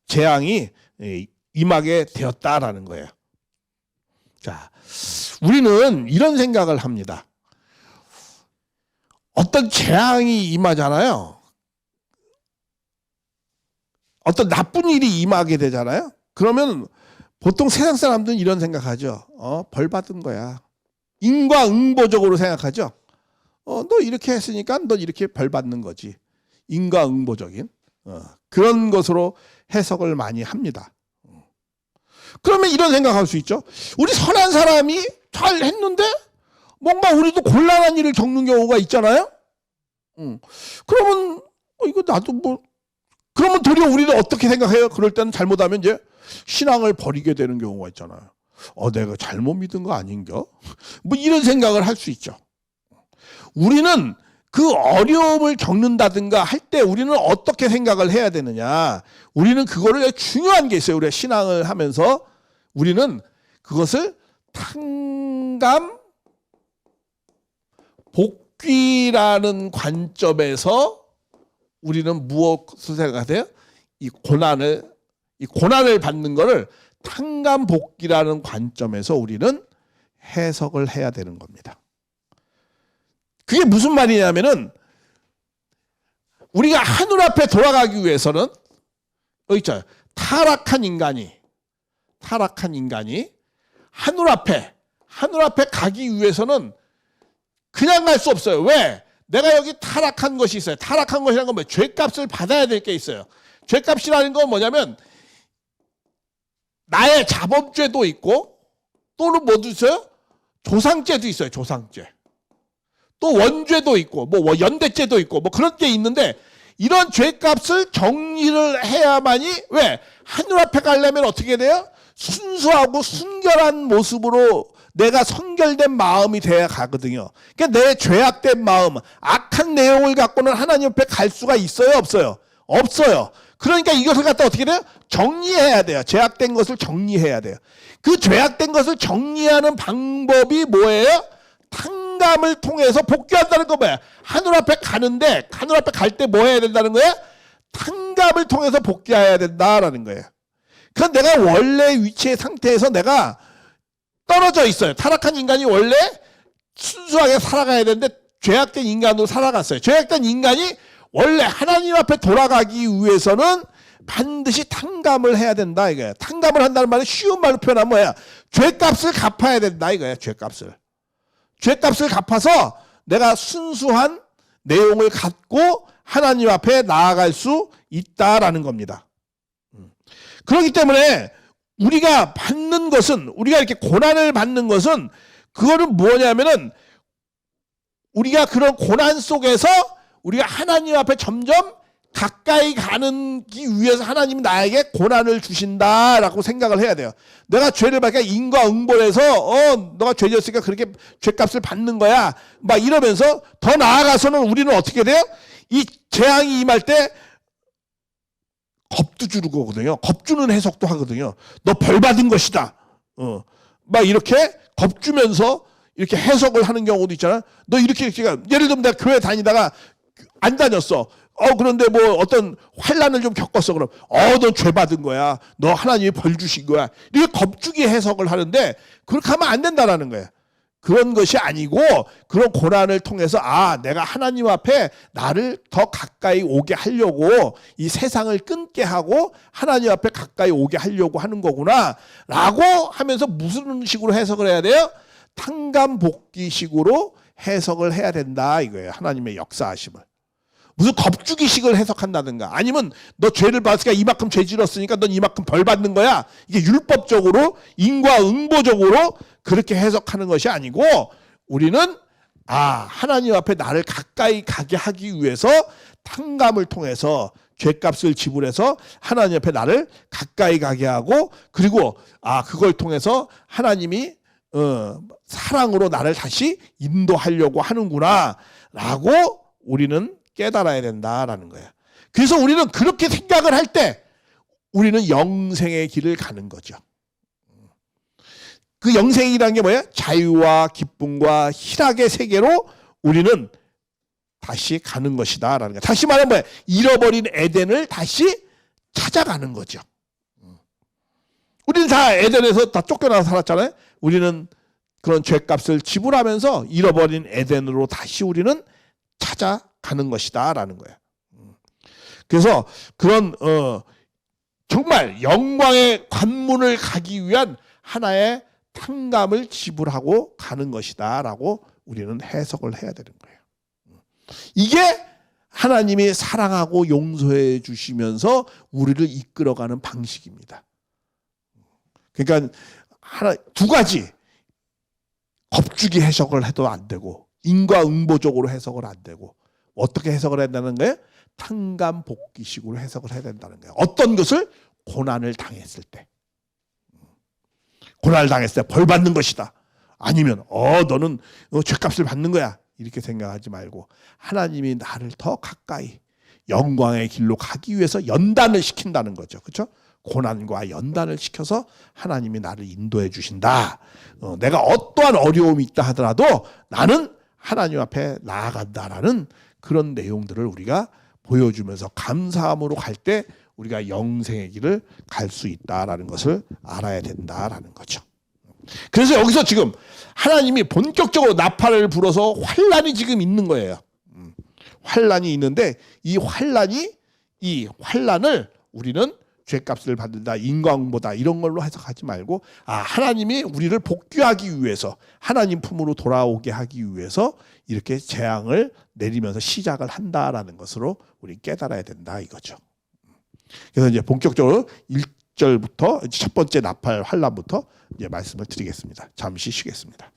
재앙이 임하게 되었다라는 거예요. 자, 우리는 이런 생각을 합니다. 어떤 재앙이 임하잖아요. 어떤 나쁜 일이 임하게 되잖아요. 그러면 보통 세상 사람들은 이런 생각하죠. 벌 받은 거야. 인과응보적으로 생각하죠. 너 이렇게 했으니까 너 이렇게 벌 받는 거지. 인과응보적인 그런 것으로 해석을 많이 합니다. 그러면 이런 생각할 수 있죠. 우리 선한 사람이 잘 했는데 뭔가 우리도 곤란한 일을 겪는 경우가 있잖아요. 그러면 이거 나도 뭐 그러면 도리어 우리는 어떻게 생각해요? 그럴 때는 잘못하면 이제 신앙을 버리게 되는 경우가 있잖아요. 내가 잘못 믿은 거 아닌가? 뭐 이런 생각을 할 수 있죠. 우리는 그 어려움을 겪는다든가 할 때 우리는 어떻게 생각을 해야 되느냐? 우리는 그거를 중요한 게 있어요. 우리가 신앙을 하면서 우리는 그것을 탕감 복귀라는 관점에서 우리는 무엇을 생각하세요? 이 고난을 받는 거를 탕감 복귀라는 관점에서 우리는 해석을 해야 되는 겁니다. 그게 무슨 말이냐면은 우리가 하늘 앞에 돌아가기 위해서는 있잖아요. 타락한 인간이 하늘 앞에 가기 위해서는 그냥 갈 수 없어요. 왜? 내가 여기 타락한 것이 있어요. 타락한 것이라는 건 뭐예요? 죄값을 받아야 될 게 있어요. 죄값이라는 건 뭐냐면 나의 자범죄도 있고 또는 뭐도 있어요? 조상죄도 있어요. 조상죄. 또 원죄도 있고 뭐 연대죄도 있고 뭐 그런 게 있는데 이런 죄값을 정리를 해야만이 왜? 하늘 앞에 가려면 어떻게 돼요? 순수하고 순결한 모습으로 내가 성결된 마음이 돼야 가거든요. 그러니까 내 죄악된 마음, 악한 내용을 갖고는 하나님 앞에 갈 수가 있어요? 없어요? 없어요. 그러니까 이것을 갖다 어떻게 돼요? 정리해야 돼요. 죄악된 것을 정리해야 돼요. 그 죄악된 것을 정리하는 방법이 뭐예요? 탕감을 통해서 복귀한다는 거 뭐야? 하늘 앞에 가는데 하늘 앞에 갈 때 뭐 해야 된다는 거야? 탕감을 통해서 복귀해야 된다라는 거예요. 그건 내가 원래 위치의 상태에서 내가 떨어져 있어요. 타락한 인간이 원래 순수하게 살아가야 되는데 죄악된 인간으로 살아갔어요. 죄악된 인간이 원래 하나님 앞에 돌아가기 위해서는 반드시 탕감을 해야 된다 이거예요. 탕감을 한다는 말은 쉬운 말로 표현하면 뭐야? 죄값을 갚아야 된다 이거예요. 죄값을 갚아서 내가 순수한 내용을 갖고 하나님 앞에 나아갈 수 있다라는 겁니다. 그렇기 때문에 우리가 받는 것은 우리가 이렇게 고난을 받는 것은 그거는 뭐냐면은 우리가 그런 고난 속에서 우리가 하나님 앞에 점점 가까이 가기 위해서 하나님이 나에게 고난을 주신다라고 생각을 해야 돼요. 내가 죄를 받으니까 인과응보해서 너가 죄 지었으니까 그렇게 죄값을 받는 거야 막 이러면서 더 나아가서는 우리는 어떻게 돼요? 이 재앙이 임할 때 겁도 주는 거거든요. 겁주는 해석도 하거든요. 너 벌 받은 것이다. 막 이렇게 겁주면서 이렇게 해석을 하는 경우도 있잖아. 너 이렇게 예를 들면 내가 교회 다니다가 안 다녔어. 그런데 뭐 어떤 환난을 좀 겪었어. 그럼 너 죄 받은 거야. 너 하나님이 벌 주신 거야. 이렇게 겁주기 해석을 하는데 그렇게 하면 안 된다라는 거야. 그런 것이 아니고 그런 고난을 통해서 내가 하나님 앞에 나를 더 가까이 오게 하려고 이 세상을 끊게 하고 하나님 앞에 가까이 오게 하려고 하는 거구나 라고 하면서 무슨 식으로 해석을 해야 돼요? 탕감복귀식으로 해석을 해야 된다 이거예요. 하나님의 역사하심을. 무슨 겁주기식을 해석한다든가 아니면 너 죄를 받으니까 이만큼 죄 지었으니까 넌 이만큼 벌 받는 거야. 이게 율법적으로 인과응보적으로 그렇게 해석하는 것이 아니고 우리는 하나님 앞에 나를 가까이 가게 하기 위해서 탕감을 통해서 죄값을 지불해서 하나님 앞에 나를 가까이 가게 하고 그리고 그걸 통해서 하나님이 사랑으로 나를 다시 인도하려고 하는구나 라고 우리는 깨달아야 된다라는 거예요. 그래서 우리는 그렇게 생각을 할 때 우리는 영생의 길을 가는 거죠. 그 영생이라는 게 뭐예요? 자유와 기쁨과 희락의 세계로 우리는 다시 가는 것이다 라는 거예요. 다시 말하면 뭐예요? 잃어버린 에덴을 다시 찾아가는 거죠. 우리는 다 에덴에서 다 쫓겨나서 살았잖아요. 우리는 그런 죄값을 지불하면서 잃어버린 에덴으로 다시 우리는 찾아가는 것이다 라는 거예요. 그래서 그런 정말 영광의 관문을 가기 위한 하나의 탕감을 지불하고 가는 것이다 라고 우리는 해석을 해야 되는 거예요. 이게 하나님이 사랑하고 용서해 주시면서 우리를 이끌어가는 방식입니다. 그러니까 두 가지 겁주기 해석을 해도 안 되고 인과응보적으로 해석을 안 되고 어떻게 해석을 해야 된다는 거예요? 탕감복귀식으로 해석을 해야 된다는 거예요. 어떤 것을? 고난을 당했을 때. 고난을 당했을 때 벌 받는 것이다. 아니면 너는 죄값을 받는 거야. 이렇게 생각하지 말고 하나님이 나를 더 가까이 영광의 길로 가기 위해서 연단을 시킨다는 거죠. 그렇죠? 고난과 연단을 시켜서 하나님이 나를 인도해 주신다. 내가 어떠한 어려움이 있다 하더라도 나는 하나님 앞에 나아간다라는 그런 내용들을 우리가 보여주면서 감사함으로 갈 때 우리가 영생의 길을 갈 수 있다라는 것을 알아야 된다라는 거죠. 그래서 여기서 지금 하나님이 본격적으로 나팔을 불어서 환란이 지금 있는 거예요. 환란이 있는데 이 환란을 우리는 죄값을 받는다, 인광보다 이런 걸로 해석하지 말고 하나님이 우리를 복귀하기 위해서 하나님 품으로 돌아오게 하기 위해서 이렇게 재앙을 내리면서 시작을 한다라는 것으로 우리 깨달아야 된다 이거죠. 그래서 이제 본격적으로 1절부터 첫 번째 나팔 환란부터 이제 말씀을 드리겠습니다. 잠시 쉬겠습니다.